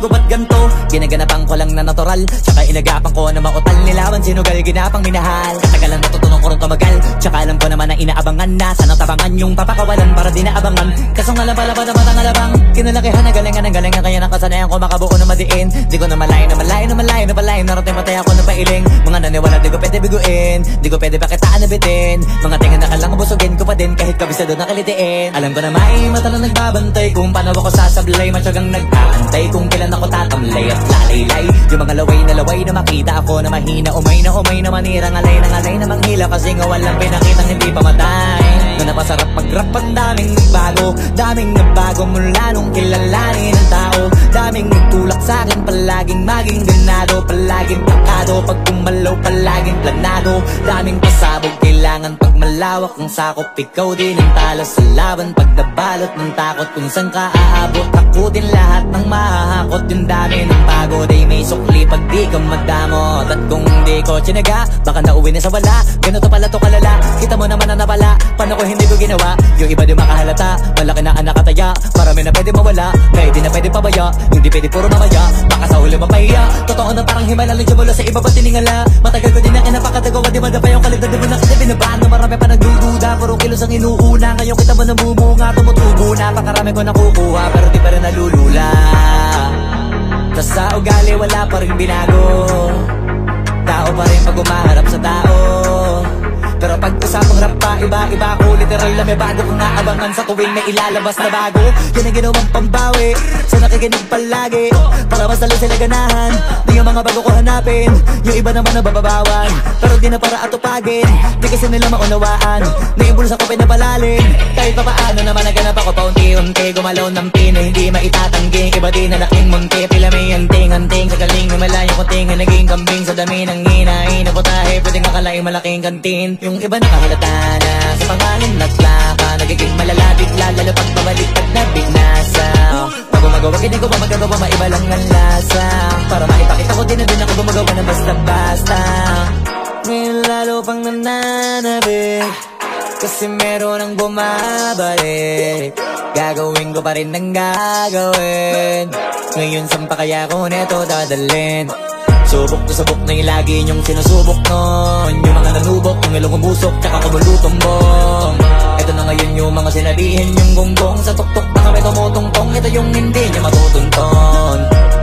ko ba't ganto? Ginaganapan ko lang na natural, tsaka inagapan ko na mautal nilaban sinugal, ginapang minahal. Katagalan natutunan ko rin tumagal, tsaka alam ko naman na inaabangan na sana tabangan yung papakawalan para di naabangan. Kasong alam pala pa na matang alabang kinalakihan na galingan ng galingan, kaya nakasanayan ko makabuo na madiin. Di ko na malayo na malayo na malayo na palayo, narating matay ako na pailing. Mga naniwala di ko pwede biguin, di ko pwede pakitaan na bitin. Mga tingan na kalang busugin ko pa din kahit kabisado na kalitiin. Alam ko na may mata na nagbabantay kung paano ako sasablay, matyagang nag-aantay kung kailan ako tatamlay at lalaylay. Yung mga laway na makita ako na mahina, umay na manirang alay na manghila, kasi nga walang pinakitang hindi pa matay. Na napasarap mag-rap, ang daming nagbago mula nung kilalanin ang tao. Daming nagtulak sa'kin, palaging maging ganado, palaging pakado, pag kumalaw palaging planado. Daming pasabog, kailangan pag malawak ang sakop, ikaw din ang talo sa laban. Pag nabalot ng takot kung saan ka aabot, takutin lahat ng mahahakot. Yung dami ng pagod ay may sukli pag di ka madamot. At kung di ko tsinaga, baka nauwi na sa wala. Ganito pala to kalala, kita mo naman na napala. Paano ko hindi ko ginawa? Yung iba di makahalata, malaki na anak kataya. Marami na pwede mawala, kaya di na pwede pabaya. Hindi pwede puro mamaya, baka sa huli mapahiya. Totoo na parang himala lang siya mula sa iba pa tiningala. Matagal ko din na kinapakatagawa, di madapa yung kalidad. Di mo nakasipin na baan na marami pa nagdududa, puro kilos ang inuuna. Ngayon kita mo namumunga, tumutubo na. Pakarami ko nakukuha, pero di pa rin nalulula. Tas sa ugali wala pa rin binago, tao pa rin pag umaharap sa tao. Pero pag usapang rap pa, iba ko literal na may bago kong naabangan sa tuwing may ilalabas na bago. Yan ang ginawang pambawi sa nakikinig palagi, para mas lalo sila ganahan. Di yung mga bago ko hanapin, yung iba naman nabababawan, pero di na para atupagin. Di kasi nila maunawaan na yung bulsa ko pinapalalim. Kahit pa paano naman naganap ako paunti-unti, gumalaw ng pino, hindi maitatanggi. Iba di na laking munti, pila may hanting-hanting sa galing, may malayong kunting naging kambing sa dami ng hinahin na putahe. Pwedeng akalaing malaking kantin, yung iba nakahalata na sa pangalan na plaka, nagiging malalapit lalo pag babaliktad na binasa. Pag gumagawa, hindi ko pa magagawa, maiba lang ang lasa. Para maipakita ko din na din ako gumagawa na basta-basta. Ngayon lalo pang nananabik, kasi meron ang bumabalik. Gagawin ko pa rin ang gagawin. Ngayon saan pa kaya ko neto dadalhin? Subok to sabok na yung lagi niyong sinusubok nun. Yung mga nanubok, yung ilong umusok, tsaka kumulutong bong. Ito na ngayon yung mga sinabihin yung gonggong. Sa tuktok na kami tumutungtong, ito yung hindi niya matutunton.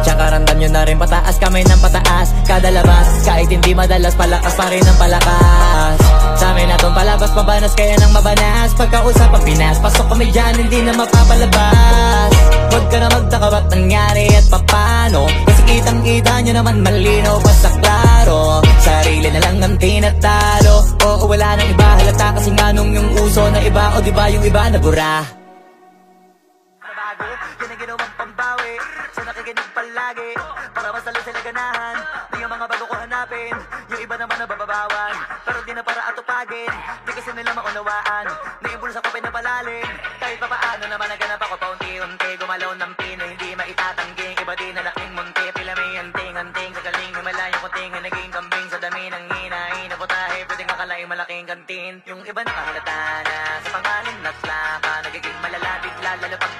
Tsaka randam nyo na rin pataas, kamay ng pataas kada labas, kahit hindi madalas, palakas pa rin ang palakas. Sa amin natong palabas, mabanas kaya nang mabanas. Pagkausap ang Pinas, pasok kami dyan, hindi na mapapalabas. Huwag ka na magtaka ba't nangyari at papano, kasi kitang-kita nyo naman malinaw pa sa klaro. Sarili na lang ang tinatalo, oo wala nang iba halata, kasi nga nung yung uso na iba, o diba yung iba na bura. Nabago, yan ang ginawang pambawi sa nakikinig palagi, para mas lalo sila ganahan. Di yung mga bago ko hanapin, yung iba naman nabababawan, pero di na para atupagin. Di kasi nila maunawaan na yung bulsa ko pinapalalim. Kahit pa paano naman naganap ako paunti-unti, gumalaw ng pino, hindi maitatanggi. Iba din na laking munti, pila may hanting-hanting sa galing, may malayong kunting naging kambing sa dami ng hinahin na putahe. Pwedeng akalaing malaking kantin, yung iba nakahalata na sa pangalan na plaka, nagiging malalapit lalo pag